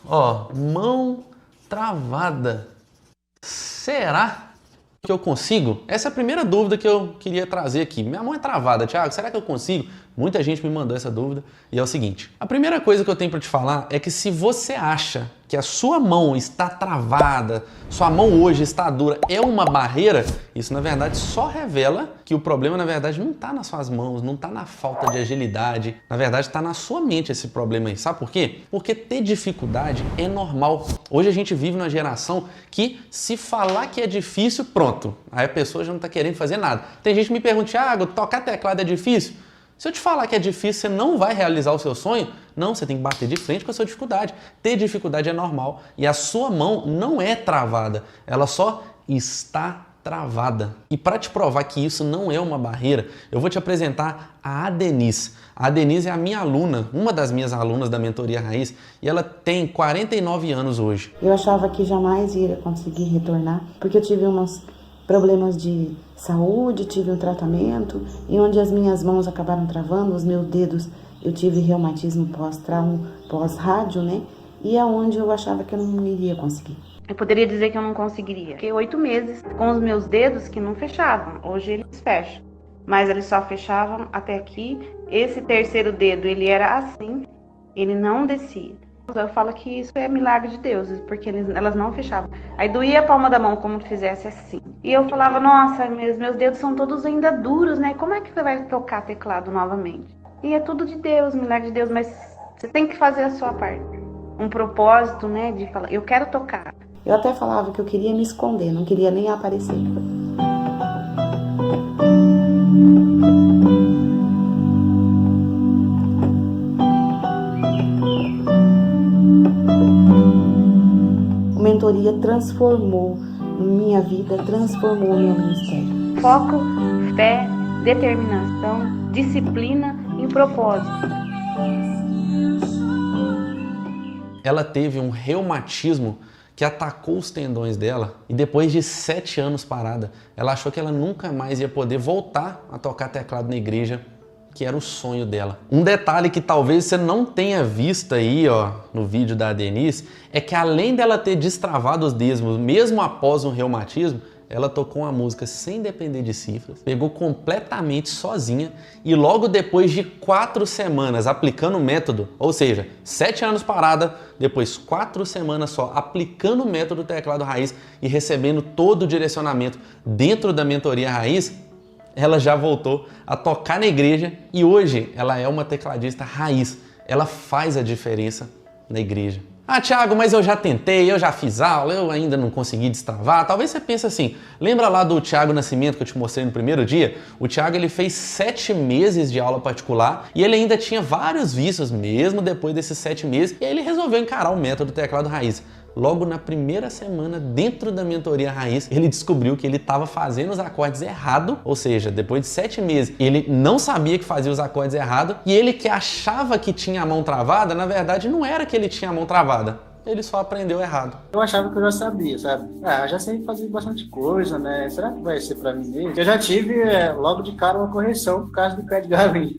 Ó, mão travada. Será que eu consigo? Essa é a primeira dúvida que eu queria trazer aqui. Minha mão é travada, Thiago, será que eu consigo? Muita gente me mandou essa dúvida e é o seguinte. A primeira coisa que eu tenho para te falar é que se você acha que a sua mão está travada, sua mão hoje está dura, é uma barreira, isso na verdade só revela que o problema na verdade não está nas suas mãos, não está na falta de agilidade, na verdade está na sua mente esse problema aí. Sabe por quê? Porque ter dificuldade é normal. Hoje a gente vive numa geração que se falar que é difícil, pronto, aí a pessoa já não está querendo fazer nada. Tem gente que me pergunta, Thiago, tocar teclado é difícil? Se eu te falar que é difícil, você não vai realizar o seu sonho? Não, você tem que bater de frente com a sua dificuldade. Ter dificuldade é normal e a sua mão não é travada, ela só está travada. E para te provar que isso não é uma barreira, eu vou te apresentar a Adenise. A Adenise é a minha aluna, uma das minhas alunas da Mentoria Raiz, e ela tem 49 anos hoje. Eu achava que jamais ia conseguir retornar, porque eu tive uns problemas de saúde, tive um tratamento, e onde as minhas mãos acabaram travando, os meus dedos, eu tive reumatismo pós-trauma, pós-rádio, né? E é onde eu achava que eu não iria conseguir. Eu poderia dizer que eu não conseguiria. Fiquei 8 meses com os meus dedos que não fechavam. Hoje eles fecham, mas eles só fechavam até aqui. Esse terceiro dedo, ele era assim, ele não descia. Eu falo que isso é milagre de Deus, porque elas não fechavam. Aí doía a palma da mão como se fizesse assim. E eu falava, nossa, meus dedos são todos ainda duros, né? Como é que você vai tocar teclado novamente? E é tudo de Deus, milagre de Deus, mas você tem que fazer a sua parte. Um propósito, né, de falar, eu quero tocar. Eu até falava que eu queria me esconder, não queria nem aparecer. A mentoria transformou minha vida, transformou o meu ministério. Foco, fé, determinação, disciplina e propósito. Ela teve um reumatismo que atacou os tendões dela e depois de 7 anos parada, ela achou que ela nunca mais ia poder voltar a tocar teclado na igreja, que era o sonho dela. Um detalhe que talvez você não tenha visto aí, ó, no vídeo da Adenise, é que além dela ter destravado os dedos, mesmo após um reumatismo, ela tocou uma música sem depender de cifras, pegou completamente sozinha e logo depois de 4 semanas aplicando o método, ou seja, 7 anos parada, depois 4 semanas só aplicando o método teclado raiz e recebendo todo o direcionamento dentro da mentoria raiz, ela já voltou a tocar na igreja e hoje ela é uma tecladista raiz. Ela faz a diferença na igreja. Ah, Thiago, mas eu já tentei, eu já fiz aula, eu ainda não consegui destravar. Talvez você pense assim, lembra lá do Thiago Nascimento que eu te mostrei no primeiro dia? O Thiago ele fez 7 meses de aula particular e ele ainda tinha vários vícios mesmo depois desses 7 meses e aí ele resolveu encarar o método teclado raiz. Logo na primeira semana dentro da mentoria raiz, ele descobriu que ele estava fazendo os acordes errado, ou seja, depois de 7 meses, ele não sabia que fazia os acordes errado e ele que achava que tinha a mão travada, na verdade não era que ele tinha a mão travada, ele só aprendeu errado. Eu achava que eu já sabia, sabe? Eu já sei fazer bastante coisa, né? Será que vai ser pra mim mesmo? Eu já tive logo de cara uma correção por causa do pé de galinha.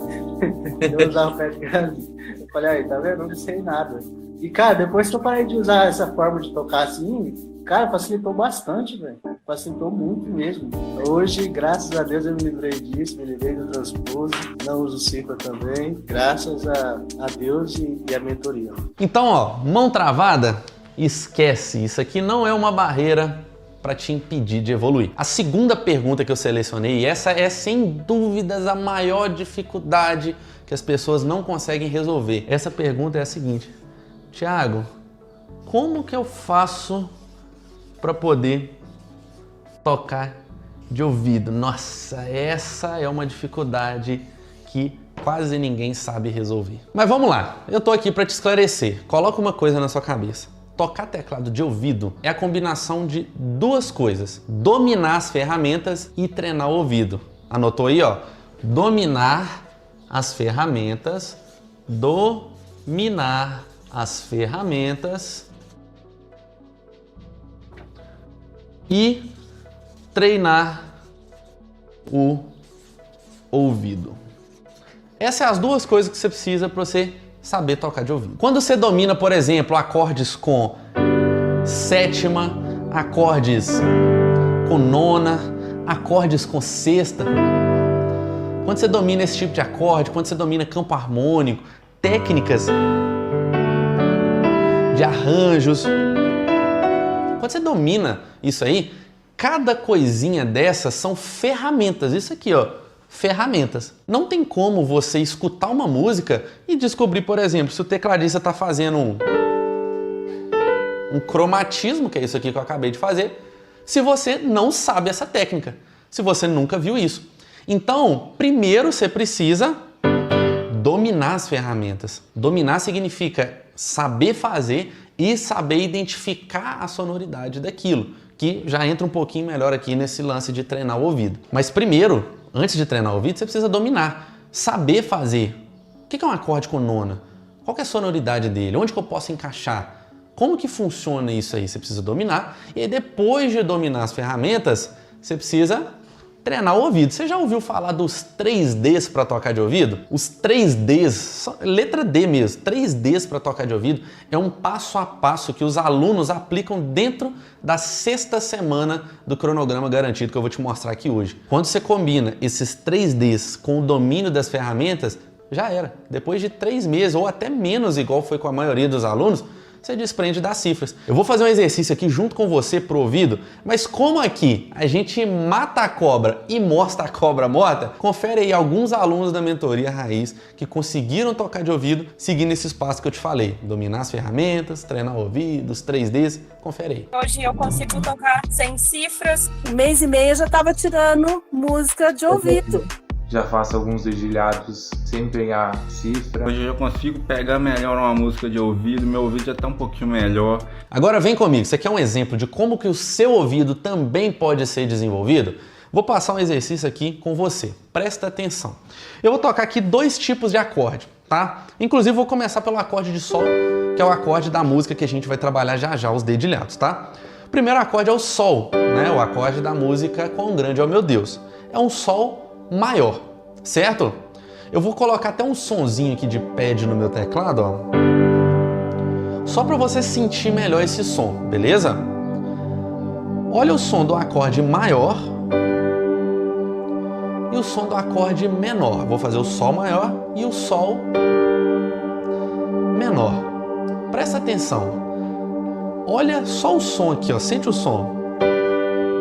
Eu usava o pé de galinha. Eu falei, aí, tá vendo? Não sei nada. E, cara, depois que eu parei de usar essa forma de tocar assim, cara, facilitou bastante, velho. Facilitou muito mesmo. Hoje, graças a Deus, eu me livrei disso, me livrei do transposo, não uso cifra também, graças a Deus e a mentoria. Então, ó, mão travada, esquece, isso aqui não é uma barreira para te impedir de evoluir. A segunda pergunta que eu selecionei, e essa é sem dúvidas a maior dificuldade que as pessoas não conseguem resolver. Essa pergunta é a seguinte: Thiago, como que eu faço para poder tocar de ouvido? Nossa, essa é uma dificuldade que quase ninguém sabe resolver. Mas vamos lá, eu tô aqui para te esclarecer. Coloca uma coisa na sua cabeça. Tocar teclado de ouvido é a combinação de duas coisas: dominar as ferramentas e treinar o ouvido. Anotou aí, ó? Dominar as ferramentas, dominar as ferramentas e treinar o ouvido. Essas são as duas coisas que você precisa para você saber tocar de ouvido. Quando você domina, por exemplo, acordes com sétima, acordes com nona, acordes com sexta, quando você domina esse tipo de acorde, quando você domina campo harmônico, técnicas de arranjos, quando você domina isso aí, cada coisinha dessas são ferramentas. Isso aqui, ó, ferramentas. Não tem como você escutar uma música e descobrir, por exemplo, se o tecladista está fazendo um cromatismo, que é isso aqui que eu acabei de fazer, se você não sabe essa técnica, se você nunca viu isso. Então, primeiro você precisa dominar as ferramentas. Dominar significa saber fazer e saber identificar a sonoridade daquilo, que já entra um pouquinho melhor aqui nesse lance de treinar o ouvido. Mas primeiro, antes de treinar o ouvido, você precisa dominar, saber fazer. O que é um acorde com nona? Qual que é a sonoridade dele? Onde que eu posso encaixar? Como que funciona isso aí? Você precisa dominar. E aí depois de dominar as ferramentas, você precisa treinar o ouvido. Você já ouviu falar dos 3Ds para tocar de ouvido? Os 3Ds, letra D mesmo, 3Ds para tocar de ouvido, é um passo a passo que os alunos aplicam dentro da 6ª semana do cronograma garantido que eu vou te mostrar aqui hoje. Quando você combina esses 3Ds com o domínio das ferramentas, já era. Depois de 3 meses ou até menos, igual foi com a maioria dos alunos, você desprende das cifras. Eu vou fazer um exercício aqui junto com você pro ouvido, mas como aqui a gente mata a cobra e mostra a cobra morta, confere aí alguns alunos da mentoria raiz que conseguiram tocar de ouvido seguindo esses passos que eu te falei. Dominar as ferramentas, treinar o ouvido, os 3Ds, confere aí. Hoje eu consigo tocar sem cifras. 1 mês e meio eu já estava tirando música de ouvido. Já faço alguns dedilhados sem pegar cifra. Hoje eu consigo pegar melhor uma música de ouvido, meu ouvido já está um pouquinho melhor. Agora vem comigo, você quer um exemplo de como que o seu ouvido também pode ser desenvolvido? Vou passar um exercício aqui com você, presta atenção. Eu vou tocar aqui 2 tipos de acorde, tá? Inclusive vou começar pelo acorde de Sol, que é o acorde da música que a gente vai trabalhar já já, os dedilhados, tá? O primeiro acorde é o Sol, né? O acorde da música Quão Grande é o Meu Deus. É um Sol maior, certo? Eu vou colocar até um sonzinho aqui de pad no meu teclado, ó, só para você sentir melhor esse som, beleza? Olha o som do acorde maior e o som do acorde menor. Vou fazer o Sol maior e o Sol menor. Presta atenção. Olha só o som aqui, ó. Sente o som.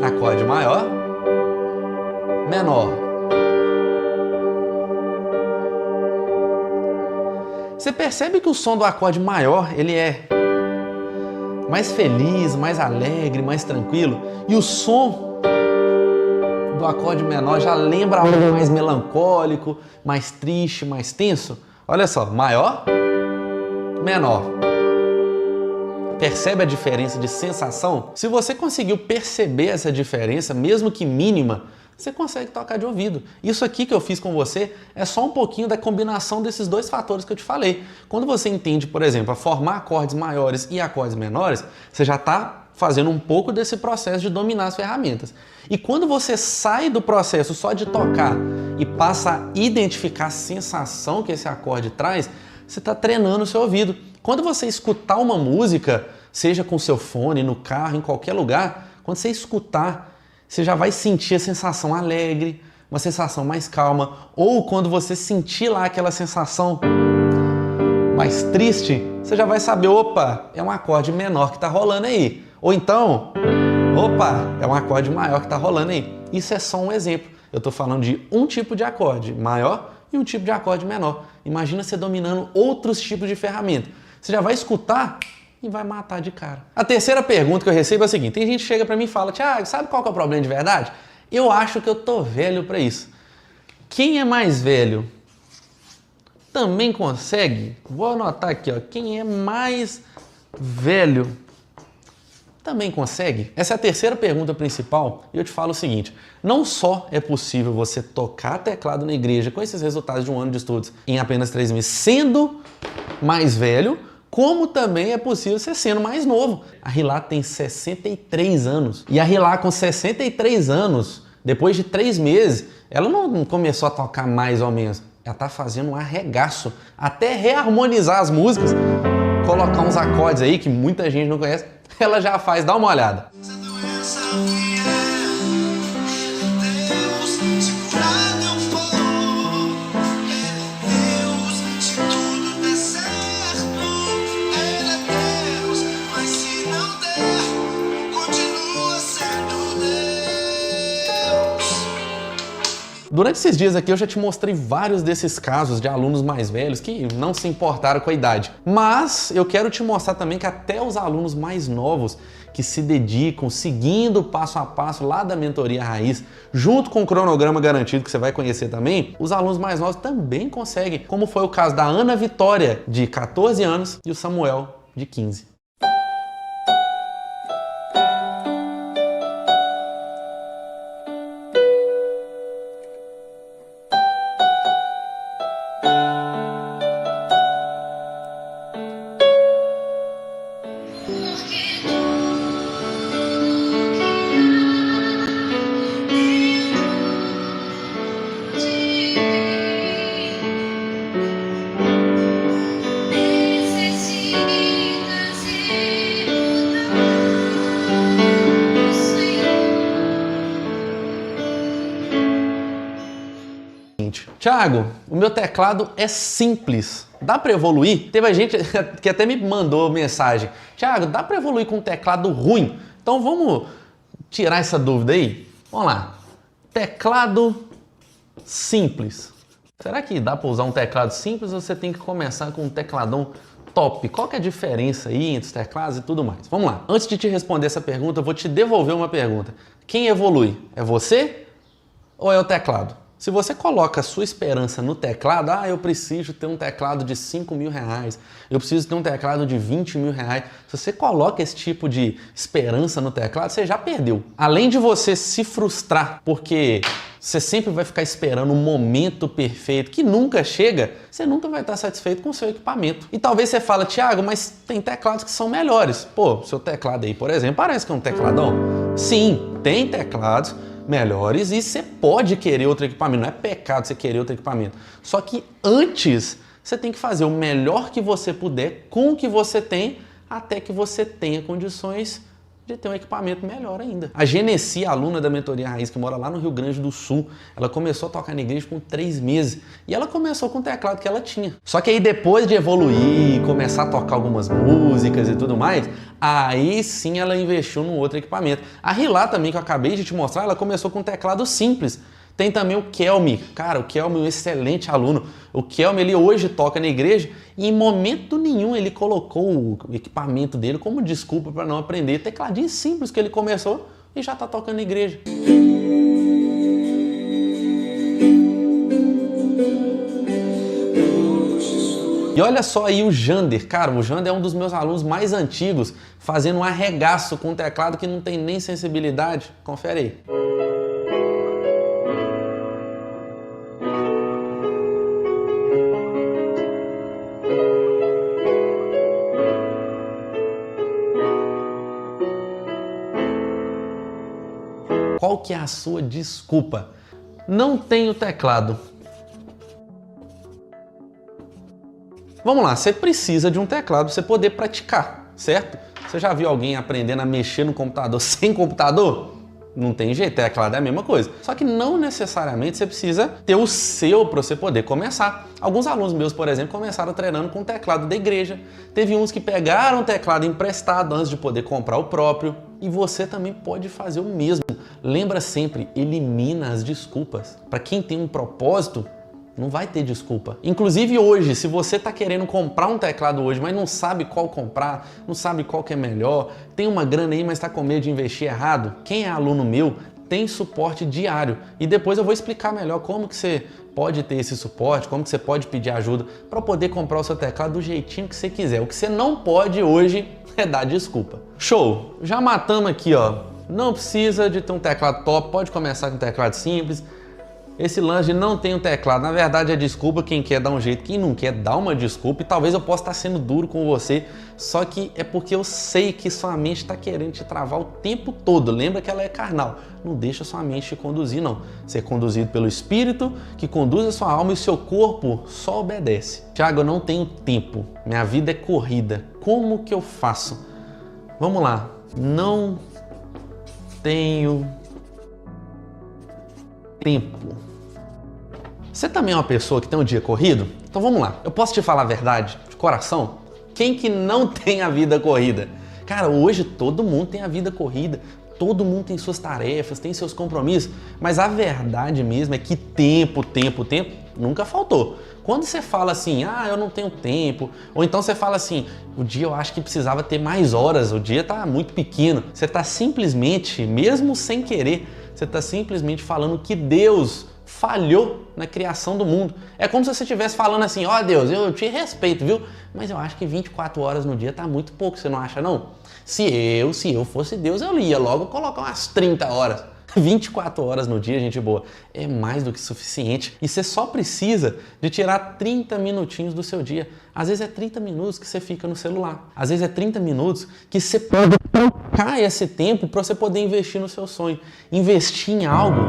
Acorde maior, menor. Você percebe que o som do acorde maior, ele é mais feliz, mais alegre, mais tranquilo, e o som do acorde menor já lembra algo mais melancólico, mais triste, mais tenso. Olha só, maior, menor. Percebe a diferença de sensação? Se você conseguiu perceber essa diferença, mesmo que mínima, você consegue tocar de ouvido. Isso aqui que eu fiz com você é só um pouquinho da combinação desses 2 fatores que eu te falei. Quando você entende, por exemplo, a formar acordes maiores e acordes menores, você já está fazendo um pouco desse processo de dominar as ferramentas. E quando você sai do processo só de tocar e passa a identificar a sensação que esse acorde traz, você está treinando o seu ouvido. Quando você escutar uma música, seja com seu fone, no carro, em qualquer lugar, quando você escutar, você já vai sentir a sensação alegre, uma sensação mais calma, ou quando você sentir lá aquela sensação mais triste, você já vai saber, opa, é um acorde menor que está rolando aí. Ou então, opa, é um acorde maior que está rolando aí. Isso é só um exemplo. Eu estou falando de um tipo de acorde maior e um tipo de acorde menor. Imagina você dominando outros tipos de ferramenta. Você já vai escutar e vai matar de cara. A terceira pergunta que eu recebo é a seguinte: tem gente que chega pra mim e fala, Thiago, sabe qual que é o problema de verdade? Eu acho que eu tô velho pra isso. Quem é mais velho também consegue? Vou anotar aqui, ó. Quem é mais velho também consegue? Essa é a terceira pergunta principal e eu te falo o seguinte: não só é possível você tocar teclado na igreja com esses resultados de um ano de estudos em apenas 3 meses, sendo mais velho, como também é possível você sendo mais novo. A Rila tem 63 anos. E a Rila com 63 anos, depois de 3 meses, ela não começou a tocar mais ou menos. ela tá fazendo um arregaço, até reharmonizar as músicas, colocar uns acordes aí que muita gente não conhece, ela já faz, dá uma olhada. Durante esses dias aqui eu já te mostrei vários desses casos de alunos mais velhos que não se importaram com a idade. Mas eu quero te mostrar também que até os alunos mais novos que se dedicam, seguindo passo a passo lá da mentoria raiz, junto com o cronograma garantido que você vai conhecer também, os alunos mais novos também conseguem, como foi o caso da Ana Vitória, de 14 anos, e o Samuel, de 15. Thiago, o meu teclado é simples. Dá para evoluir? Teve gente que até me mandou mensagem. Thiago, dá para evoluir com um teclado ruim? Então vamos tirar essa dúvida aí? Vamos lá. Teclado simples. Será que dá para usar um teclado simples ou você tem que começar com um tecladão top? Qual que é a diferença aí entre os teclados e tudo mais? Vamos lá. Antes de te responder essa pergunta, eu vou te devolver uma pergunta. Quem evolui? É você ou é o teclado? Se você coloca a sua esperança no teclado, eu preciso ter um teclado de 5 mil reais, eu preciso ter um teclado de 20 mil reais. Se você coloca esse tipo de esperança no teclado, você já perdeu. Além de você se frustrar, porque você sempre vai ficar esperando um momento perfeito que nunca chega, você nunca vai estar satisfeito com o seu equipamento. E talvez você fale, Thiago, mas tem teclados que são melhores. Pô, seu teclado aí, por exemplo, parece que é um tecladão. Sim, tem teclados melhores e você pode querer outro equipamento, não é pecado você querer outro equipamento. Só que antes você tem que fazer o melhor que você puder com o que você tem até que você tenha condições de ter um equipamento melhor ainda. A Genesi, aluna da Mentoria Raiz, que mora lá no Rio Grande do Sul, ela começou a tocar na igreja com 3 meses e ela começou com o teclado que ela tinha. Só que aí depois de evoluir, começar a tocar algumas músicas e tudo mais, aí sim ela investiu num outro equipamento. A Rila também, que eu acabei de te mostrar, ela começou com um teclado simples. Tem também o Kelme. Cara, o Kelme é um excelente aluno. O Kelme, ele hoje toca na igreja e em momento nenhum ele colocou o equipamento dele como desculpa para não aprender. Tecladinho simples que ele começou e já está tocando na igreja. E olha só aí o Jander. Cara, o Jander é um dos meus alunos mais antigos, fazendo um arregaço com um teclado que não tem nem sensibilidade. Confere aí. Qual que é a sua desculpa? Não tenho teclado. Vamos lá, você precisa de um teclado para você poder praticar, certo? Você já viu alguém aprendendo a mexer no computador sem computador? Não tem jeito, teclado é a mesma coisa. Só que não necessariamente você precisa ter o seu para você poder começar. Alguns alunos meus, por exemplo, começaram treinando com o teclado da igreja. Teve uns que pegaram o teclado emprestado antes de poder comprar o próprio. E você também pode fazer o mesmo. Lembra sempre, elimina as desculpas. Para quem tem um propósito, não vai ter desculpa. Inclusive hoje, se você está querendo comprar um teclado hoje, mas não sabe qual comprar, não sabe qual que é melhor, tem uma grana aí, mas está com medo de investir errado, quem é aluno meu tem suporte diário. E depois eu vou explicar melhor como que você pode ter esse suporte, como que você pode pedir ajuda para poder comprar o seu teclado do jeitinho que você quiser. O que você não pode hoje é dar desculpa. Show! Já matamos aqui, ó. Não precisa de ter um teclado top, pode começar com um teclado simples. Esse lance de não tem um teclado, na verdade é desculpa quem quer dar um jeito, quem não quer dá uma desculpa, e talvez eu possa estar sendo duro com você, só que é porque eu sei que sua mente está querendo te travar o tempo todo. Lembra que ela é carnal, não deixa sua mente te conduzir não. Você é conduzido pelo Espírito, que conduz a sua alma, e o seu corpo só obedece. Tiago, eu não tenho tempo, minha vida é corrida, como que eu faço? Vamos lá, não tenho tempo. Você também é uma pessoa que tem um dia corrido? Então vamos lá, eu posso te falar a verdade, de coração? Quem que não tem a vida corrida? Cara, hoje todo mundo tem a vida corrida, todo mundo tem suas tarefas, tem seus compromissos, mas a verdade mesmo é que tempo nunca faltou. Quando você fala assim, eu não tenho tempo, ou então você fala assim, o dia eu acho que precisava ter mais horas, o dia tá muito pequeno, você está simplesmente, mesmo sem querer, você está simplesmente falando que Deus falhou na criação do mundo. É como se você estivesse falando assim, Deus, eu te respeito, viu? Mas eu acho que 24 horas no dia tá muito pouco, você não acha não? Se eu fosse Deus, eu ia logo colocar umas 30 horas. 24 horas no dia, gente boa, é mais do que suficiente. E você só precisa de tirar 30 minutinhos do seu dia. Às vezes é 30 minutos que você fica no celular. Às vezes é 30 minutos que você pode trocar esse tempo para você poder investir no seu sonho. Investir em algo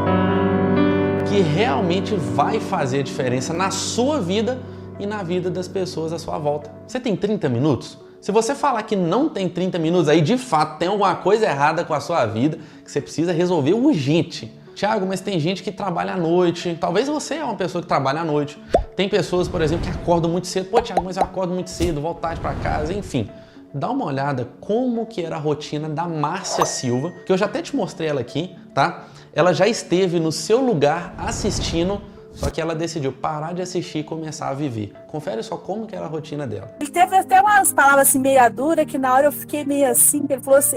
que realmente vai fazer diferença na sua vida e na vida das pessoas à sua volta. Você tem 30 minutos? Se você falar que não tem 30 minutos, aí de fato tem alguma coisa errada com a sua vida que você precisa resolver urgente. Tiago, mas tem gente que trabalha à noite. Talvez você é uma pessoa que trabalha à noite. Tem pessoas, por exemplo, que acordam muito cedo. Pô, Tiago, mas eu acordo muito cedo, volto tarde para casa, enfim. Dá uma olhada como que era a rotina da Márcia Silva, que eu já até te mostrei ela aqui, tá? Ela já esteve no seu lugar assistindo, só que ela decidiu parar de assistir e começar a viver. Confere só como que era a rotina dela. Ele teve até umas palavras assim meio duras, que na hora eu fiquei meio assim, ele falou assim,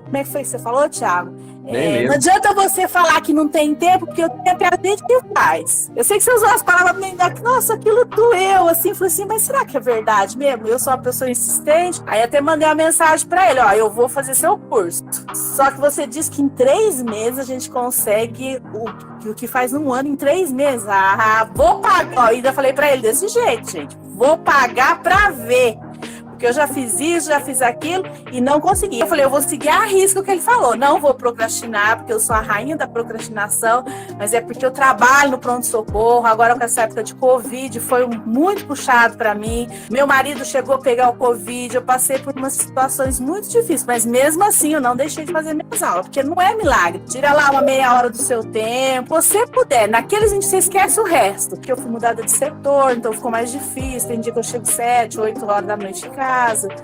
como é que foi que você falou, Thiago? Não adianta você falar que não tem tempo, porque eu tenho a desde que faz. Eu sei que você usou as palavras meio nossa, aquilo doeu, assim, falei assim, mas será que é verdade mesmo? Eu sou uma pessoa insistente. Aí até mandei uma mensagem pra ele, eu vou fazer seu curso. Só que você disse que em 3 meses a gente consegue o que faz num ano em 3 meses. Vou pagar. Ainda falei pra ele desse jeito, gente. Vou pagar pra ver. Porque eu já fiz isso, já fiz aquilo e não consegui. Eu falei, eu vou seguir a risca o que ele falou. Não vou procrastinar, porque eu sou a rainha da procrastinação, mas é porque eu trabalho no pronto-socorro. Agora com essa época de Covid, foi muito puxado para mim. Meu marido chegou a pegar o Covid, eu passei por umas situações muito difíceis, mas mesmo assim eu não deixei de fazer minhas aulas, porque não é milagre. Tira lá uma meia hora do seu tempo, se você puder. Naqueles a gente você esquece o resto, porque eu fui mudada de setor, então ficou mais difícil. Tem dia que eu chego 7, 8 horas da noite em casa.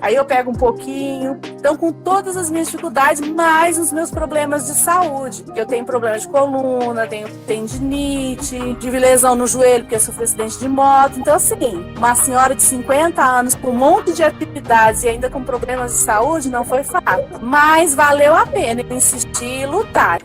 Aí eu pego um pouquinho. Então, com todas as minhas dificuldades, mais os meus problemas de saúde. Eu tenho problema de coluna, tenho tendinite, tive lesão no joelho, porque eu sofri acidente de moto. Então, assim, uma senhora de 50 anos com um monte de atividades e ainda com problemas de saúde, não foi fácil. Mas valeu a pena insistir e lutar.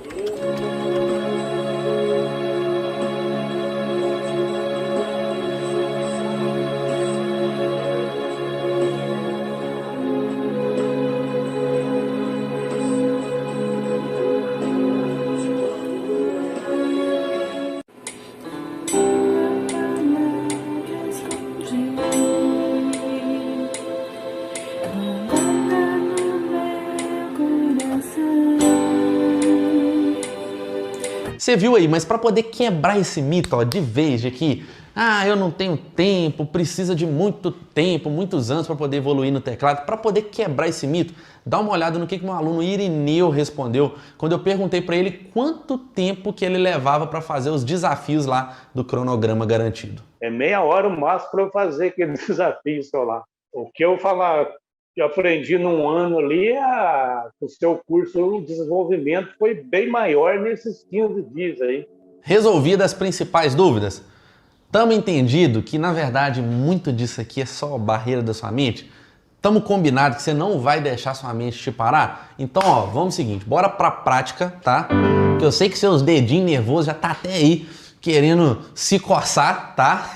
Você viu aí, mas para poder quebrar esse mito de vez de que eu não tenho tempo, precisa de muito tempo, muitos anos para poder evoluir no teclado, para poder quebrar esse mito, dá uma olhada no que meu aluno Irineu respondeu quando eu perguntei para ele quanto tempo que ele levava para fazer os desafios lá do cronograma garantido. É meia hora o máximo para eu fazer aquele desafio só lá. O que eu falar que eu aprendi num ano ali, o seu curso, o desenvolvimento foi bem maior nesses 15 dias aí. Resolvidas as principais dúvidas? Tamo entendido que, na verdade, muito disso aqui é só barreira da sua mente? Tamo combinado que você não vai deixar sua mente te parar? Então, vamos ao seguinte, bora pra prática, tá? Que eu sei que seus dedinhos nervosos já tá até aí querendo se coçar, tá?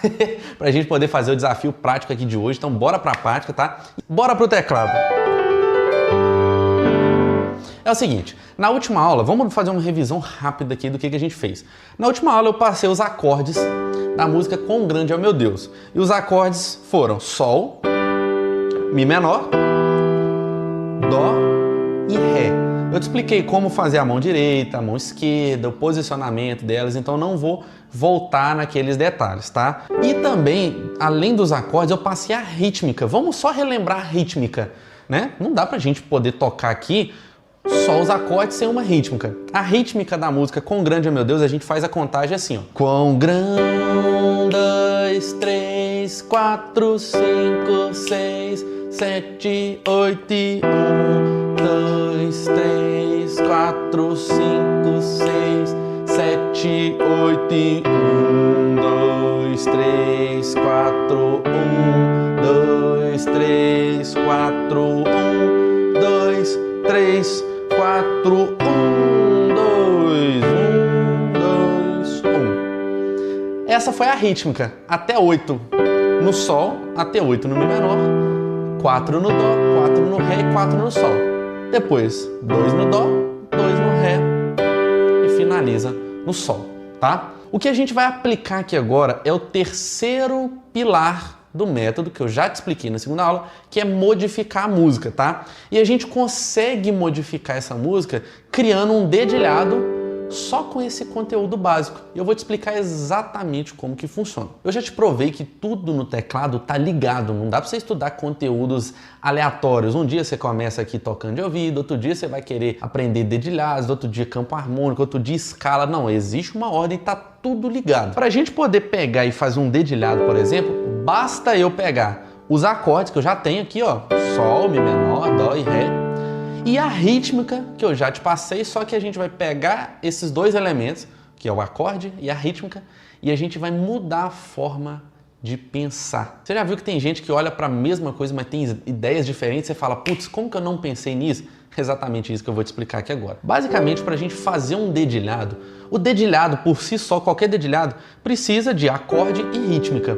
Pra gente poder fazer o desafio prático aqui de hoje. Então, bora pra prática, tá? Bora pro teclado. É o seguinte, Na última aula, vamos fazer uma revisão rápida aqui do que a gente fez. Na última aula eu passei os acordes da música Quão Grande é o Meu Deus. E os acordes foram Sol, Mi menor, Dó e Ré. Eu te expliquei como fazer a mão direita, a mão esquerda, o posicionamento delas, então não vou voltar naqueles detalhes, tá? E também, além dos acordes, eu passei a rítmica. Vamos só relembrar a rítmica, né? Não dá pra gente poder tocar aqui só os acordes sem uma rítmica. A rítmica da música Quão Grande é Meu Deus, a gente faz a contagem assim, ó. Quão grande, 2, 3, 4, 5, 6, 7, 8 e 1, 2, 3, 4, 5, 6, 7, 8 e 1, 2, 3, 4, 1, 2, 3, 4, 1, 2, 3, 4, 1, 2, 1, 2, 1. Essa foi a rítmica, até 8 no Sol, até 8 no Mi menor, 4 no Dó, 4 no Ré e 4 no Sol. Depois, 2 no Dó, 2 no Ré e finaliza no Sol, tá? O que a gente vai aplicar aqui agora é o terceiro pilar do método que eu já te expliquei na segunda aula, que é modificar a música, tá? E a gente consegue modificar essa música criando um dedilhado só com esse conteúdo básico. E eu vou te explicar exatamente como que funciona. Eu já te provei que tudo no teclado tá ligado, não dá para você estudar conteúdos aleatórios. Um dia você começa aqui tocando de ouvido, outro dia você vai querer aprender dedilhados, outro dia campo harmônico, outro dia escala. Não, existe uma ordem, tá tudo ligado. Para a gente poder pegar e fazer um dedilhado, por exemplo, basta eu pegar os acordes que eu já tenho aqui, ó, Sol, Mi menor, Dó e Ré, e a rítmica que eu já te passei, só que a gente vai pegar esses dois elementos, que é o acorde e a rítmica, e a gente vai mudar a forma de pensar. Você já viu que tem gente que olha para a mesma coisa, mas tem ideias diferentes, você fala, putz, como que eu não pensei nisso? Exatamente isso que eu vou te explicar aqui agora. Basicamente, para a gente fazer um dedilhado, o dedilhado por si só, qualquer dedilhado, precisa de acorde e rítmica.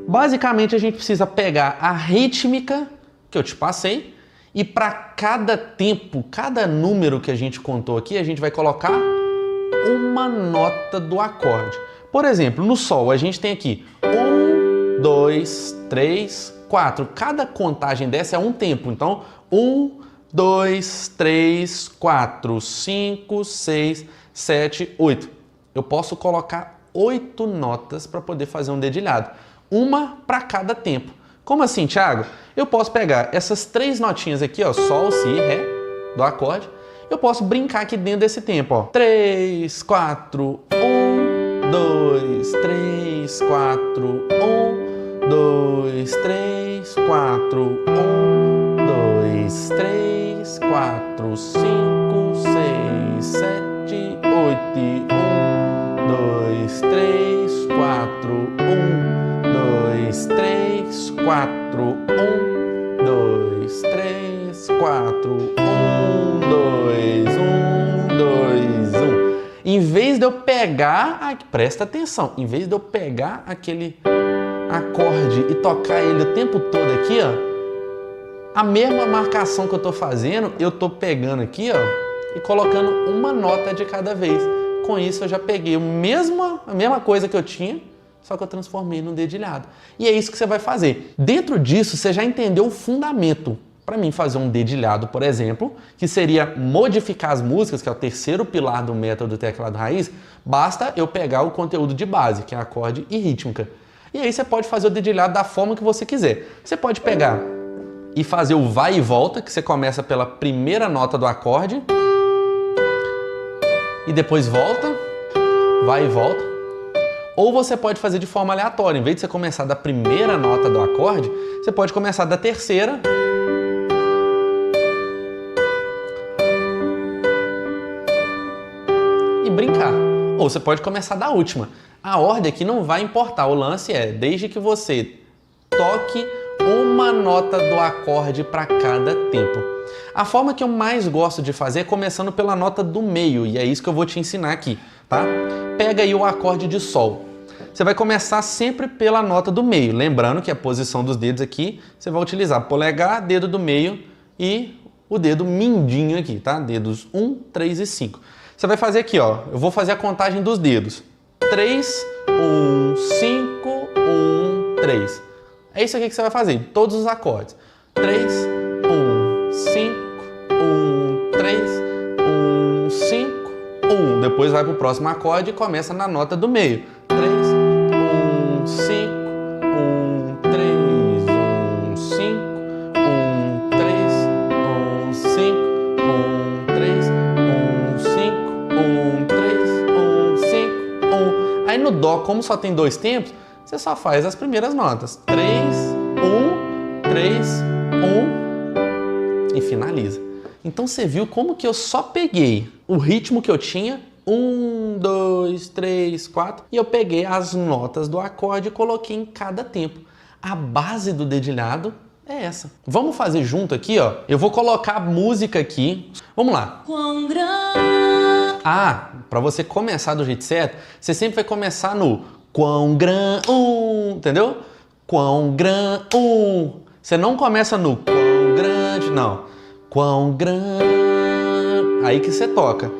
Basicamente, a gente precisa pegar a rítmica que eu te passei e para cada tempo, cada número que a gente contou aqui, a gente vai colocar uma nota do acorde. Por exemplo, no Sol, a gente tem aqui 1, 2, 3, 4. Cada contagem dessa é um tempo. Então, 1, 2, 3, 4, 5, 6, 7, 8. Eu posso colocar 8 notas para poder fazer um dedilhado. Uma para cada tempo. Como assim, Thiago? Eu posso pegar essas 3 notinhas aqui, ó, Sol, Si, Ré, do acorde. Eu posso brincar aqui dentro desse tempo, ó. 3, 4, 1, 2, 3, 4, 1, 2, 3, 4, 1, 2, 3, 4, 5, 6, 7, 8 e 1, 2, 3, 4, 1, 2, 3, 4, 1, 2, 3, 4, 1, 2, 1, 2, 1. Em vez de eu pegar, presta atenção, em vez de eu pegar aquele acorde e tocar ele o tempo todo aqui, ó, a mesma marcação que eu tô fazendo, eu tô pegando aqui, ó, e colocando uma nota de cada vez. Com isso eu já peguei a mesma coisa que eu tinha, só que eu transformei num dedilhado. E é isso que você vai fazer. Dentro disso, você já entendeu o fundamento. Para mim fazer um dedilhado, por exemplo, que seria modificar as músicas, que é o terceiro pilar do método do teclado raiz, basta eu pegar o conteúdo de base, que é acorde e rítmica. E aí você pode fazer o dedilhado da forma que você quiser. Você pode pegar e fazer o vai e volta, que você começa pela primeira nota do acorde, e depois volta, vai e volta. Ou você pode fazer de forma aleatória. Em vez de você começar da primeira nota do acorde, você pode começar da terceira e brincar. Ou você pode começar da última. A ordem aqui não vai importar. O lance é, desde que você toque uma nota do acorde para cada tempo. A forma que eu mais gosto de fazer é começando pela nota do meio, e é isso que eu vou te ensinar aqui, tá? Pega aí o acorde de Sol. Você vai começar sempre pela nota do meio, lembrando que a posição dos dedos aqui, você vai utilizar polegar, dedo do meio e o dedo mindinho aqui, tá? Dedos 1, 3 e 5. Você vai fazer aqui, ó. Eu vou fazer a contagem dos dedos. 3, 1, 5, 1, 3. É isso aqui que você vai fazer, todos os acordes. 3, 1, 5, 1, 3, 1, 5, 1. Depois vai pro próximo acorde e começa na nota do meio. 3, 1, 5, 1, 3, 1, 5, 1, 3, 1, 5, 1, 3, 1, 5, 1, 3, 1, 5, 1. Aí no Dó, como só tem 2 tempos, você só faz as primeiras notas. 3, 1, 3, 1 e finaliza. Então você viu como que eu só peguei o ritmo que eu tinha, 1, 2, 3, 4, e eu peguei as notas do acorde e coloquei em cada tempo. A base do dedilhado é essa. Vamos fazer junto aqui, ó. Eu vou colocar a música aqui. Vamos lá. Ah, para você começar do jeito certo, você sempre vai começar no quão grande, entendeu? Quão grande, Você não começa no quão grande, não. Quão grande, aí que você toca.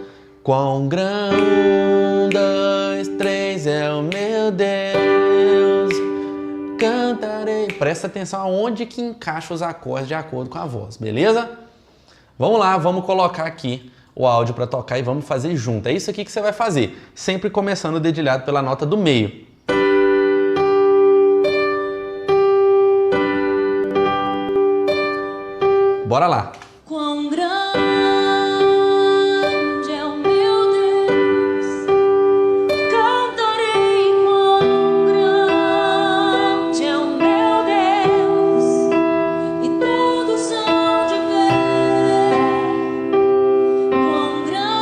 Quão grande, 1, 2, 3 é o meu Deus, cantarei. Presta atenção aonde que encaixa os acordes de acordo com a voz, beleza? Vamos lá, vamos colocar aqui o áudio para tocar e vamos fazer junto. É isso aqui que você vai fazer, sempre começando o dedilhado pela nota do meio. Bora lá. Quão grande é o meu Deus, cantarei. Quão grande é o meu Deus, e todos hão de ver. Quão grande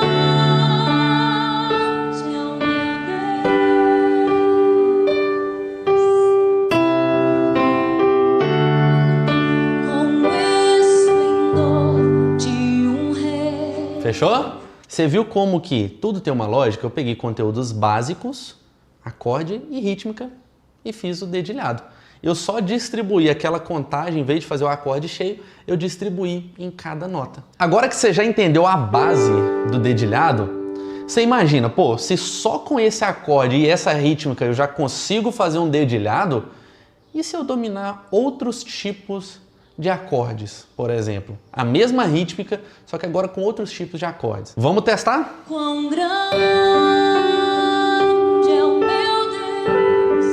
é o meu Deus. Fechou? Você viu como que tudo tem uma lógica? Eu peguei conteúdos básicos, acorde e rítmica e fiz o dedilhado. Eu só distribuí aquela contagem, em vez de fazer o acorde cheio, eu distribuí em cada nota. Agora que você já entendeu a base do dedilhado, você imagina, pô, se só com esse acorde e essa rítmica eu já consigo fazer um dedilhado, e se eu dominar outros tipos de acordes, por exemplo? A mesma rítmica, só que agora com outros tipos de acordes. Vamos testar? Quão grande é o meu Deus,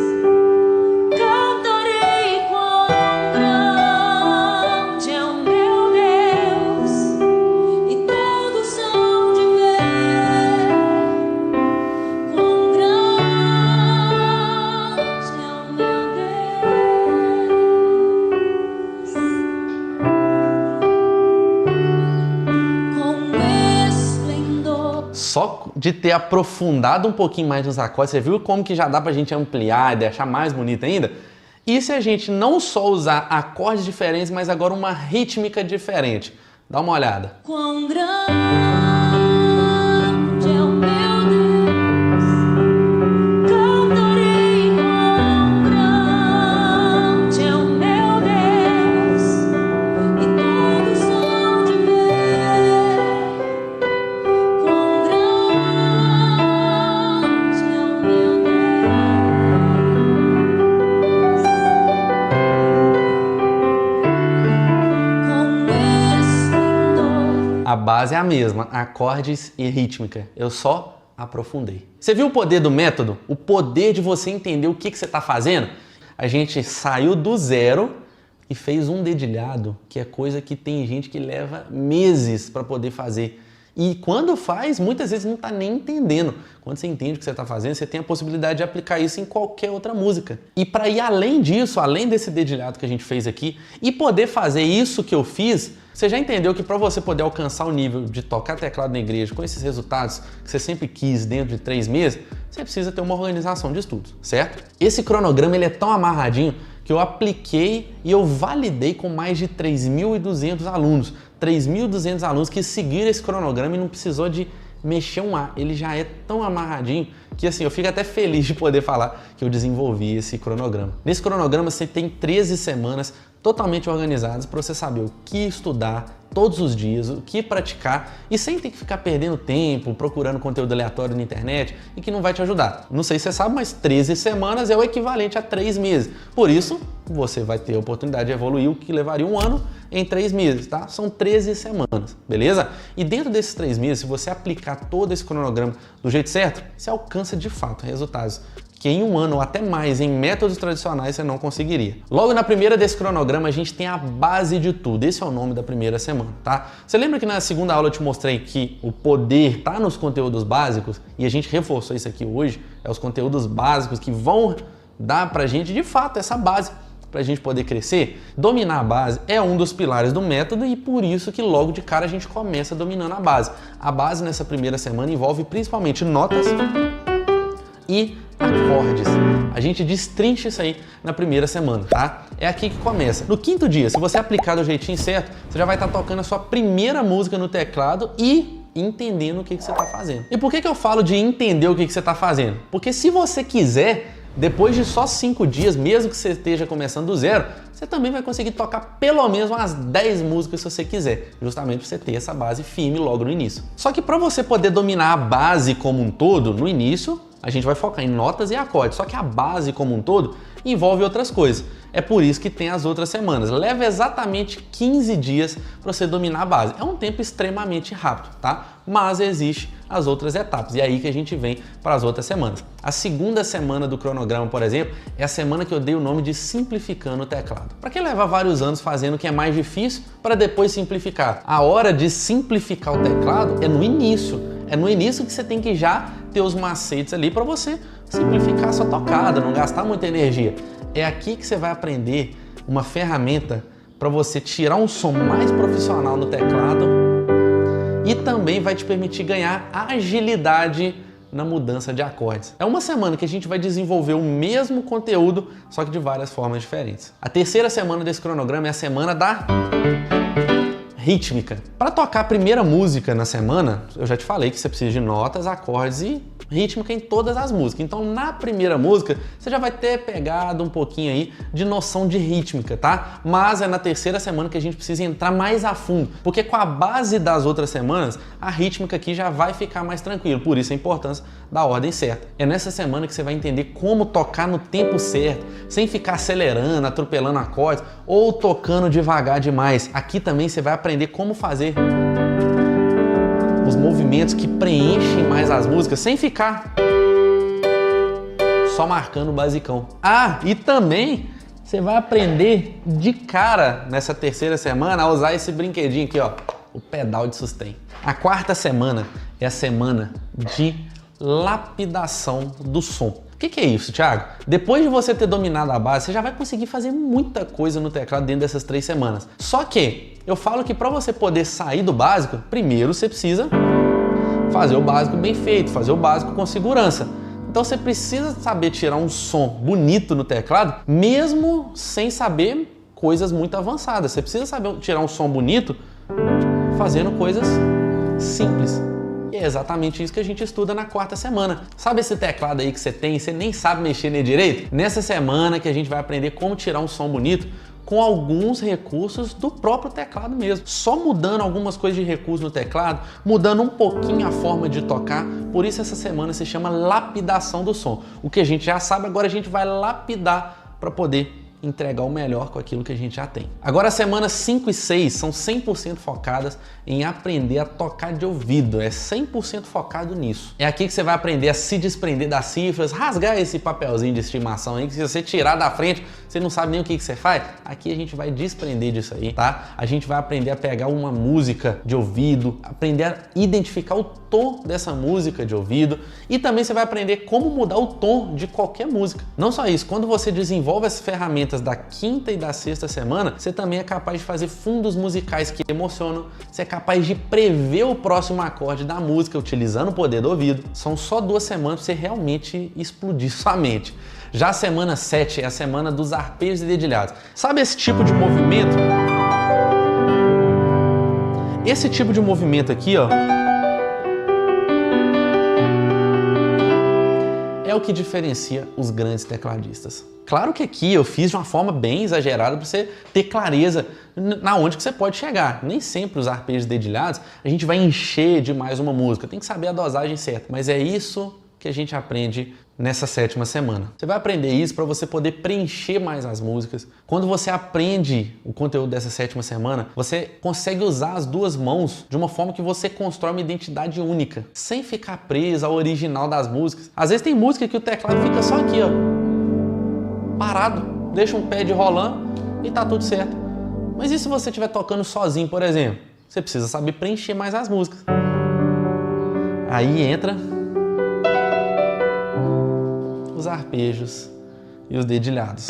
cantarei. Quão grande é o meu Deus, e todos hão de ver. Quão grande é o meu Deus, com esplendor. Só de ter aprofundado um pouquinho mais nos acordes, você viu como que já dá pra gente ampliar e deixar mais bonito ainda? E se a gente não só usar acordes diferentes, mas agora uma rítmica diferente? Dá uma olhada. Quão grande é o meu Deus, cantarei. Quão grande é o meu Deus, e todos hão de ver. Quão grande é o meu Deus, com esplendor. A base é a mesma, acordes e rítmica. Eu só aprofundei. Você viu o poder do método? O poder de você entender o que você está fazendo? A gente saiu do zero e fez um dedilhado, que é coisa que tem gente que leva meses para poder fazer. E quando faz, muitas vezes não está nem entendendo. Quando você entende o que você está fazendo, você tem a possibilidade de aplicar isso em qualquer outra música. E para ir além disso, além desse dedilhado que a gente fez aqui, e poder fazer isso que eu fiz, você já entendeu que para você poder alcançar o nível de tocar teclado na igreja com esses resultados que você sempre quis dentro de 3 meses, você precisa ter uma organização de estudos, certo? Esse cronograma ele é tão amarradinho que eu apliquei e eu validei com mais de 3.200 alunos. 3.200 alunos que seguiram esse cronograma e não precisou de mexer um A. Ele já é tão amarradinho que assim, eu fico até feliz de poder falar que eu desenvolvi esse cronograma. Nesse cronograma você tem 13 semanas totalmente organizadas para você saber o que estudar todos os dias, o que praticar e sem ter que ficar perdendo tempo procurando conteúdo aleatório na internet e que não vai te ajudar. Não sei se você sabe, mas 13 semanas é o equivalente a 3 meses. Por isso, você vai ter a oportunidade de evoluir o que levaria um ano em 3 meses, tá? São 13 semanas, beleza? E dentro desses 3 meses, se você aplicar todo esse cronograma do jeito certo, você alcança de fato resultados que em um ano ou até mais em métodos tradicionais você não conseguiria. Logo na primeira desse cronograma a gente tem a base de tudo, esse é o nome da primeira semana, tá? Você lembra que na segunda aula eu te mostrei que o poder tá nos conteúdos básicos e a gente reforçou isso aqui hoje, é os conteúdos básicos que vão dar pra gente de fato essa base para a gente poder crescer? Dominar a base é um dos pilares do método e por isso que logo de cara a gente começa dominando a base. A base nessa primeira semana envolve principalmente notas e acordes. A gente destrincha isso aí na primeira semana, tá? É aqui que começa. No quinto dia, se você aplicar do jeitinho certo, você já vai estar tocando a sua primeira música no teclado e entendendo o que você está fazendo. E por que eu falo de entender o que você está fazendo? Porque se você quiser, depois de só 5 dias, mesmo que você esteja começando do zero, você também vai conseguir tocar pelo menos umas 10 músicas se você quiser, justamente para você ter essa base firme logo no início. Só que para você poder dominar a base como um todo, no início, a gente vai focar em notas e acordes, só que a base como um todo envolve outras coisas. É por isso que tem as outras semanas. Leva exatamente 15 dias para você dominar a base. É um tempo extremamente rápido, tá? Mas existe as outras etapas. E é aí que a gente vem para as outras semanas. A segunda semana do cronograma, por exemplo, é a semana que eu dei o nome de Simplificando o Teclado. Para que levar vários anos fazendo o que é mais difícil para depois simplificar? A hora de simplificar o teclado é no início. É no início que você tem que já ter os macetes ali para você simplificar a sua tocada, não gastar muita energia. É aqui que você vai aprender uma ferramenta para você tirar um som mais profissional no teclado e também vai te permitir ganhar agilidade na mudança de acordes. É uma semana que a gente vai desenvolver o mesmo conteúdo, só que de várias formas diferentes. A terceira semana desse cronograma é a semana da rítmica. Para tocar a primeira música na semana, eu já te falei que você precisa de notas, acordes e rítmica em todas as músicas. Então, na primeira música, você já vai ter pegado um pouquinho aí de noção de rítmica, tá? Mas é na terceira semana que a gente precisa entrar mais a fundo, porque com a base das outras semanas, a rítmica aqui já vai ficar mais tranquilo. Por isso a importância da ordem certa. É nessa semana que você vai entender como tocar no tempo certo, sem ficar acelerando, atropelando acordes ou tocando devagar demais. Aqui também você vai aprender como fazer os movimentos que preenchem mais as músicas sem ficar só marcando o basicão. Ah, e também você vai aprender de cara nessa terceira semana a usar esse brinquedinho aqui, ó, o pedal de sustain. A quarta semana é a semana de lapidação do som. O que é isso, Thiago? Depois de você ter dominado a base, você já vai conseguir fazer muita coisa no teclado dentro dessas 3 semanas. Só que eu falo que para você poder sair do básico, primeiro você precisa fazer o básico bem feito, fazer o básico com segurança. Então você precisa saber tirar um som bonito no teclado, mesmo sem saber coisas muito avançadas. Você precisa saber tirar um som bonito fazendo coisas simples. E é exatamente isso que a gente estuda na quarta semana. Sabe esse teclado aí que você tem e você nem sabe mexer nele direito? Nessa semana que a gente vai aprender como tirar um som bonito com alguns recursos do próprio teclado mesmo. Só mudando algumas coisas de recurso no teclado, mudando um pouquinho a forma de tocar. Por isso essa semana se chama lapidação do som. O que a gente já sabe, agora a gente vai lapidar para poder entregar o melhor com aquilo que a gente já tem. Agora, as semanas 5 e 6 são 100% focadas em aprender a tocar de ouvido. É 100% focado nisso. É aqui que você vai aprender a se desprender das cifras, rasgar esse papelzinho de estimação aí, que se você tirar da frente, você não sabe nem o que você faz. Aqui a gente vai desprender disso aí, tá? A gente vai aprender a pegar uma música de ouvido, aprender a identificar o tom dessa música de ouvido e também você vai aprender como mudar o tom de qualquer música. Não só isso, quando você desenvolve as ferramentas da quinta e da sexta semana, você também é capaz de fazer fundos musicais que emocionam, você é capaz de prever o próximo acorde da música utilizando o poder do ouvido. São só 2 semanas para você realmente explodir sua mente. Já a semana 7 é a semana dos arpejos e dedilhados. Sabe esse tipo de movimento? Esse tipo de movimento aqui, ó, é o que diferencia os grandes tecladistas. Claro que aqui eu fiz de uma forma bem exagerada para você ter clareza na onde que você pode chegar. Nem sempre os arpejos dedilhados a gente vai encher demais uma música, tem que saber a dosagem certa. Mas é isso que a gente aprende nessa 7ª semana. Você vai aprender isso para você poder preencher mais as músicas. Quando você aprende o conteúdo dessa 7ª semana, você consegue usar as duas mãos de uma forma que você constrói uma identidade única, sem ficar preso ao original das músicas. Às vezes tem música que o teclado fica só aqui, ó, parado, deixa um pad rolando e tá tudo certo. Mas e se você estiver tocando sozinho, por exemplo? Você precisa saber preencher mais as músicas. Aí entra os arpejos e os dedilhados.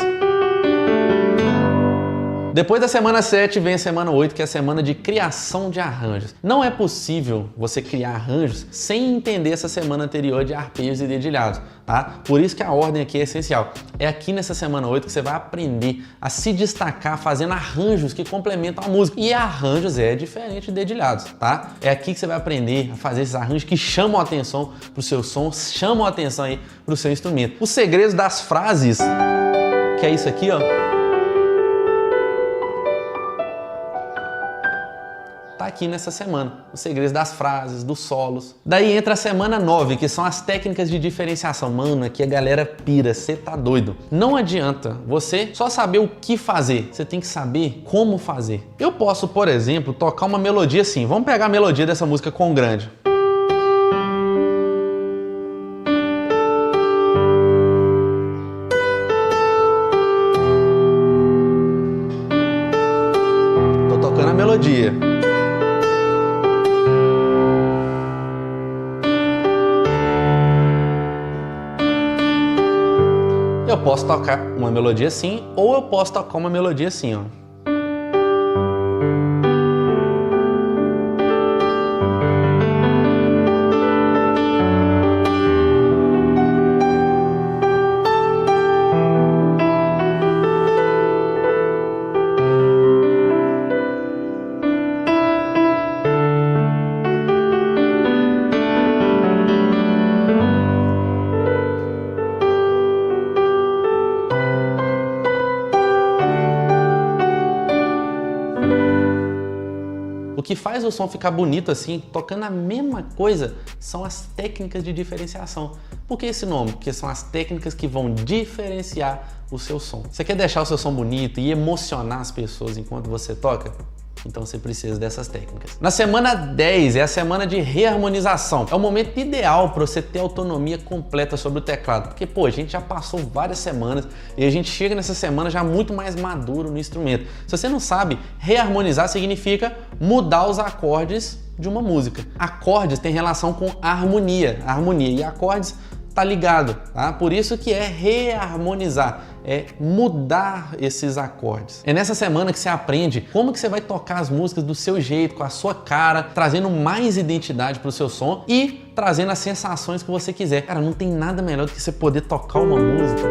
Depois da semana 7 vem a semana 8, que é a semana de criação de arranjos. Não é possível você criar arranjos sem entender essa semana anterior de arpejos e dedilhados, tá? Por isso que a ordem aqui é essencial. É aqui nessa semana 8 que você vai aprender a se destacar fazendo arranjos que complementam a música. E arranjos é diferente de dedilhados, tá? É aqui que você vai aprender a fazer esses arranjos que chamam a atenção pro seu som, chamam a atenção aí pro seu instrumento. Os segredos das frases, que é isso aqui, ó. Tá aqui nessa semana, os segredos das frases, dos solos. Daí entra a semana 9, que são as técnicas de diferenciação. Mano, aqui a galera pira, você tá doido. Não adianta você só saber o que fazer, você tem que saber como fazer. Eu posso, por exemplo, tocar uma melodia assim. Vamos pegar a melodia dessa música com grande. Tô tocando a melodia. Eu posso tocar uma melodia assim, ou eu posso tocar uma melodia assim, ó. O que faz o som ficar bonito assim, tocando a mesma coisa, são as técnicas de diferenciação. Por que esse nome? Porque são as técnicas que vão diferenciar o seu som. Você quer deixar o seu som bonito e emocionar as pessoas enquanto você toca? Então você precisa dessas técnicas. Na semana 10 é a semana de reharmonização. É o momento ideal para você ter autonomia completa sobre o teclado. Porque, pô, a gente já passou várias semanas e a gente chega nessa semana já muito mais maduro no instrumento. Se você não sabe, reharmonizar significa mudar os acordes de uma música. Acordes têm relação com harmonia. Harmonia e acordes tá ligado, tá? Por isso que é reharmonizar, é mudar esses acordes. É nessa semana que você aprende como que você vai tocar as músicas do seu jeito, com a sua cara, trazendo mais identidade pro seu som e trazendo as sensações que você quiser. Cara, não tem nada melhor do que você poder tocar uma música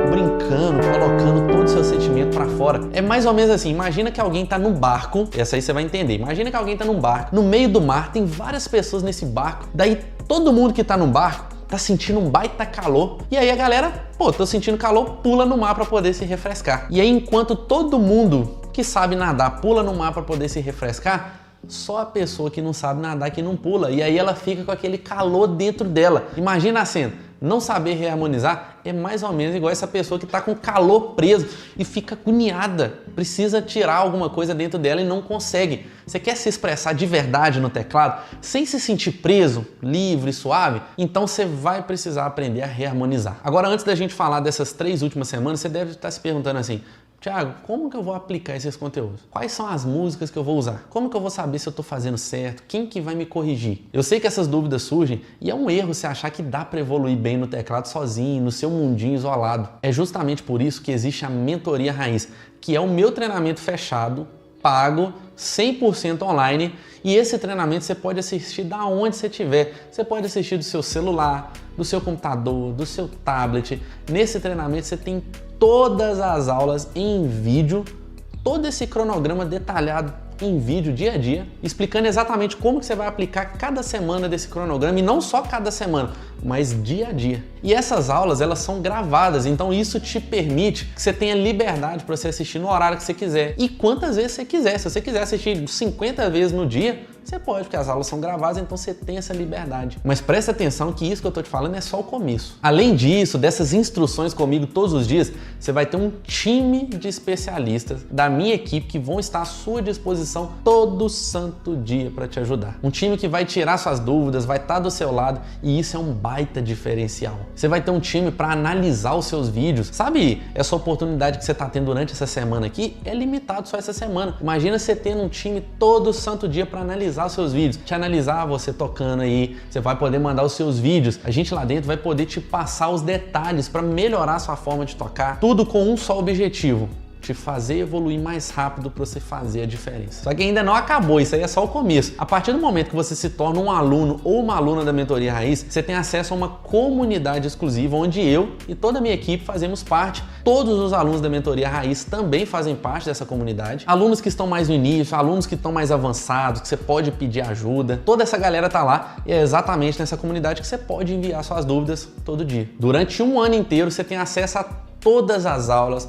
brincando, colocando todo o seu sentimento pra fora. É mais ou menos assim, imagina que alguém tá num barco, essa aí você vai entender. Imagina que alguém tá num barco, no meio do mar, tem várias pessoas nesse barco, daí todo mundo que tá no barco tá sentindo um baita calor, e aí a galera, pô, tô sentindo calor, pula no mar para poder se refrescar. E aí enquanto todo mundo que sabe nadar pula no mar para poder se refrescar, só a pessoa que não sabe nadar que não pula, e aí ela fica com aquele calor dentro dela. Imagina a cena. Não saber reharmonizar é mais ou menos igual essa pessoa que tá com calor preso e fica agoniada, precisa tirar alguma coisa dentro dela e não consegue. Você quer se expressar de verdade no teclado sem se sentir preso, livre, suave? Então você vai precisar aprender a reharmonizar. Agora, antes da gente falar dessas 3 últimas semanas, você deve estar se perguntando assim: Thiago, como que eu vou aplicar esses conteúdos? Quais são as músicas que eu vou usar? Como que eu vou saber se eu estou fazendo certo? Quem que vai me corrigir? Eu sei que essas dúvidas surgem e é um erro você achar que dá para evoluir bem no teclado sozinho, no seu mundinho isolado. É justamente por isso que existe a Mentoria Raiz, que é o meu treinamento fechado, pago, 100% online, e esse treinamento você pode assistir da onde você estiver. Você pode assistir do seu celular, do seu computador, do seu tablet. Nesse treinamento você tem todas as aulas em vídeo, todo esse cronograma detalhado em vídeo dia a dia, explicando exatamente como que você vai aplicar cada semana desse cronograma, e não só cada semana, mas dia a dia. E essas aulas, elas são gravadas, então isso te permite que você tenha liberdade para você assistir no horário que você quiser e quantas vezes você quiser. Se você quiser assistir 50 vezes no dia, você pode, porque as aulas são gravadas, então você tem essa liberdade. Mas presta atenção que isso que eu tô te falando é só o começo. Além disso, dessas instruções comigo todos os dias, você vai ter um time de especialistas da minha equipe que vão estar à sua disposição todo santo dia para te ajudar. Um time que vai tirar suas dúvidas, vai estar do seu lado, e isso é um baita diferencial. Você vai ter um time para analisar os seus vídeos. Sabe, essa oportunidade que você está tendo durante essa semana aqui é limitado só essa semana. Imagina você tendo um time todo santo dia para analisar os seus vídeos, te analisar você tocando aí, você vai poder mandar os seus vídeos. A gente lá dentro vai poder te passar os detalhes para melhorar a sua forma de tocar, tudo com um só objetivo: te fazer evoluir mais rápido para você fazer a diferença. Só que ainda não acabou, isso aí é só o começo. A partir do momento que você se torna um aluno ou uma aluna da Mentoria Raiz, você tem acesso a uma comunidade exclusiva onde eu e toda a minha equipe fazemos parte. Todos os alunos da Mentoria Raiz também fazem parte dessa comunidade. Alunos que estão mais no início, alunos que estão mais avançados, que você pode pedir ajuda. Toda essa galera tá lá, e é exatamente nessa comunidade que você pode enviar suas dúvidas todo dia. Durante um ano inteiro você tem acesso a todas as aulas,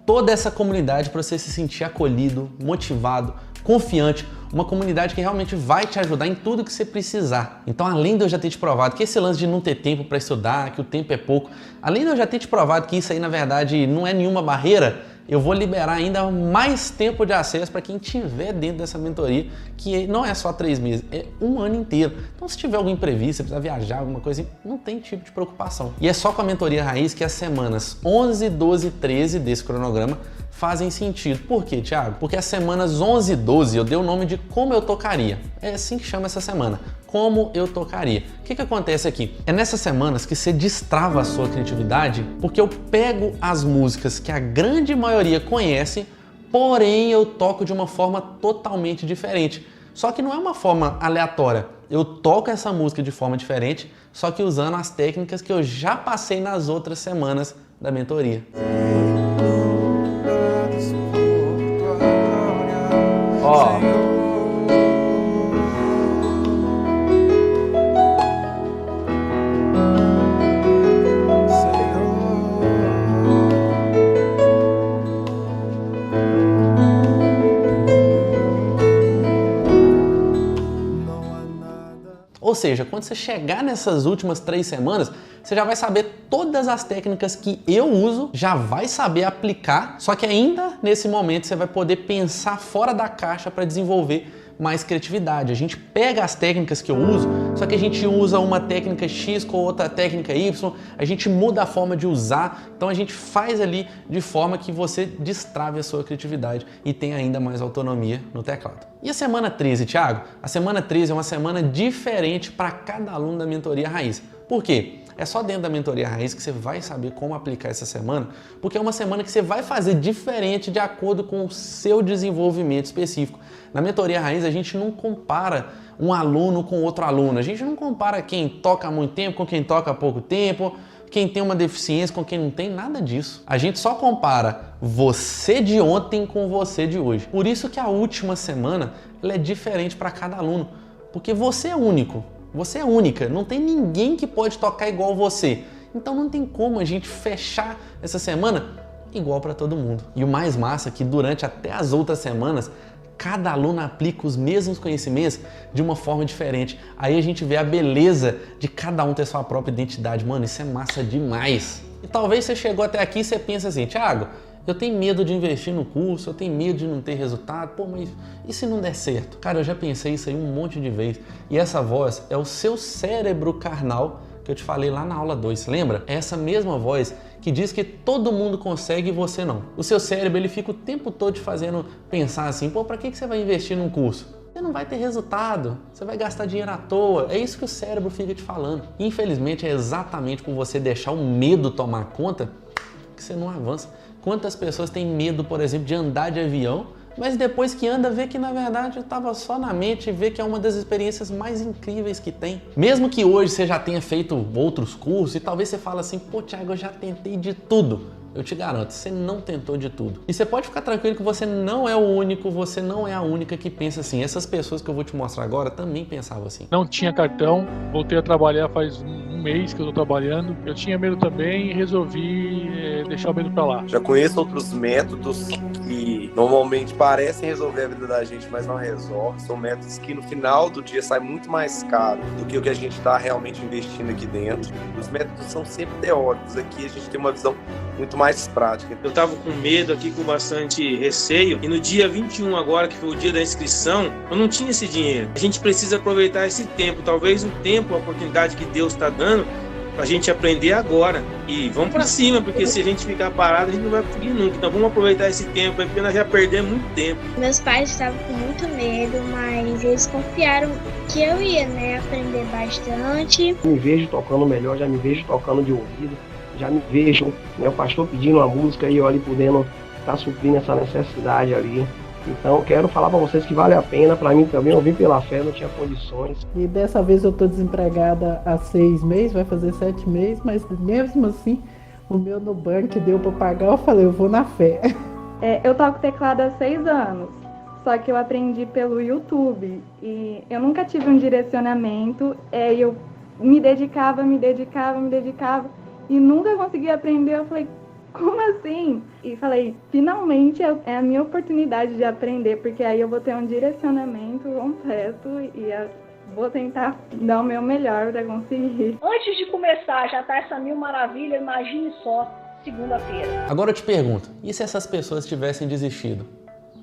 toda essa comunidade para você se sentir acolhido, motivado, confiante, uma comunidade que realmente vai te ajudar em tudo que você precisar. Então, além de eu já ter te provado que esse lance de não ter tempo para estudar, que o tempo é pouco, além de eu já ter te provado que isso aí na verdade não é nenhuma barreira, eu vou liberar ainda mais tempo de acesso para quem estiver dentro dessa mentoria, que não é só 3 meses, é um ano inteiro. Então, se tiver algum imprevisto, você precisa viajar, alguma coisa, não tem tipo de preocupação. E é só com a Mentoria Raiz que as semanas 11, 12 e 13 desse cronograma fazem sentido. Por quê, Thiago? Porque as semanas 11 e 12 eu dei o nome de Como Eu Tocaria. É assim que chama essa semana. Como eu tocaria. O que acontece aqui? É nessas semanas que você destrava a sua criatividade, porque eu pego as músicas que a grande maioria conhece, porém eu toco de uma forma totalmente diferente. Só que não é uma forma aleatória. Eu toco essa música de forma diferente, só que usando as técnicas que eu já passei nas outras semanas da mentoria. Ó. Ou seja, quando você chegar nessas últimas 3 semanas, você já vai saber todas as técnicas que eu uso, já vai saber aplicar, só que ainda nesse momento você vai poder pensar fora da caixa para desenvolver mais criatividade. A gente pega as técnicas que eu uso, só que a gente usa uma técnica X com outra técnica Y, a gente muda a forma de usar, então a gente faz ali de forma que você destrave a sua criatividade e tenha ainda mais autonomia no teclado. E a semana 13, Thiago? A semana 13 é uma semana diferente para cada aluno da Mentoria Raiz. Por quê? É só dentro da Mentoria Raiz que você vai saber como aplicar essa semana, porque é uma semana que você vai fazer diferente de acordo com o seu desenvolvimento específico. Na Mentoria Raiz a gente não compara um aluno com outro aluno, a gente não compara quem toca há muito tempo com quem toca há pouco tempo, quem tem uma deficiência com quem não tem, nada disso. A gente só compara você de ontem com você de hoje. Por isso que a última semana ela é diferente para cada aluno, porque você é único. Você é única, não tem ninguém que pode tocar igual você. Então não tem como a gente fechar essa semana igual para todo mundo. E o mais massa é que durante até as outras semanas, cada aluno aplica os mesmos conhecimentos de uma forma diferente. Aí a gente vê a beleza de cada um ter sua própria identidade. Mano, isso é massa demais. E talvez você chegou até aqui e você pensa assim, Thiago, eu tenho medo de investir no curso, eu tenho medo de não ter resultado, pô, mas e se não der certo? Cara, eu já pensei isso aí um monte de vezes. E essa voz é o seu cérebro carnal que eu te falei lá na aula 2, lembra? É essa mesma voz que diz que todo mundo consegue e você não. O seu cérebro, ele fica o tempo todo te fazendo pensar assim, pô, pra que você vai investir num curso? Você não vai ter resultado, você vai gastar dinheiro à toa, é isso que o cérebro fica te falando. E, infelizmente, é exatamente por você deixar o medo tomar conta que você não avança. Quantas pessoas têm medo, por exemplo, de andar de avião, Mas depois que anda, vê que na verdade estava só na mente e vê que é uma das experiências mais incríveis que tem. Mesmo que hoje você já tenha feito outros cursos e talvez você fale assim, pô, Thiago, eu já tentei de tudo. Eu te garanto, você não tentou de tudo. E você pode ficar tranquilo que você não é o único, você não é a única que pensa assim. Essas pessoas que eu vou te mostrar agora também pensavam assim. Não tinha cartão, voltei a trabalhar faz um mês que eu tô trabalhando. Eu tinha medo também e resolvi deixar o medo pra lá. Já conheço outros métodos que normalmente parecem resolver a vida da gente, mas não resolvem. São métodos que no final do dia sai muito mais caro do que o que a gente está realmente investindo aqui dentro. Os métodos são sempre teóricos. Aqui a gente tem uma visão muito mais prática. Eu tava com medo aqui, com bastante receio, e no dia 21 agora, que foi o dia da inscrição, eu não tinha esse dinheiro. A gente precisa aproveitar esse tempo, talvez o tempo, a oportunidade que Deus está dando, pra gente aprender agora. E vamos pra cima, porque se a gente ficar parado, a gente não vai conseguir nunca. Então vamos aproveitar esse tempo, porque nós já perdemos muito tempo. Meus pais estavam com muito medo, mas eles confiaram que eu ia, aprender bastante. Me vejo tocando melhor, já me vejo tocando de ouvido. Já me vejo, o pastor pedindo uma música e eu ali podendo estar suprindo essa necessidade ali. Então eu quero falar para vocês que vale a pena, para mim também, eu vim pela fé, não tinha condições. E dessa vez eu estou desempregada há 6 meses, vai fazer 7 meses, mas mesmo assim o meu Nubank deu para pagar, eu falei, eu vou na fé. Eu toco teclado há 6 anos, só que eu aprendi pelo YouTube e eu nunca tive um direcionamento, eu me dedicava e nunca consegui aprender. Eu falei, como assim? E falei, finalmente é a minha oportunidade de aprender, porque aí eu vou ter um direcionamento completo e vou tentar dar o meu melhor para conseguir. Antes de começar, já tá essa mil maravilha, imagine só, segunda-feira. Agora eu te pergunto, e se essas pessoas tivessem desistido?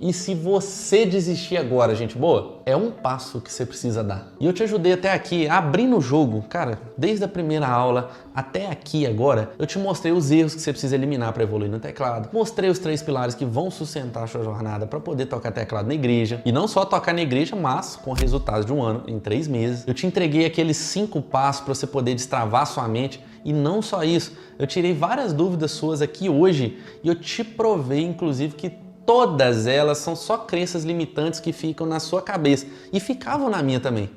E se você desistir agora, gente boa? É um passo que você precisa dar. E eu te ajudei até aqui, abrindo o jogo. Cara, desde a primeira aula até aqui agora, eu te mostrei os erros que você precisa eliminar para evoluir no teclado. Mostrei os 3 pilares que vão sustentar a sua jornada para poder tocar teclado na igreja. E não só tocar na igreja, mas com resultados de 1 ano, em 3 meses. Eu te entreguei aqueles 5 passos para você poder destravar sua mente. E não só isso, eu tirei várias dúvidas suas aqui hoje e eu te provei, inclusive, que todas elas são só crenças limitantes que ficam na sua cabeça e ficavam na minha também.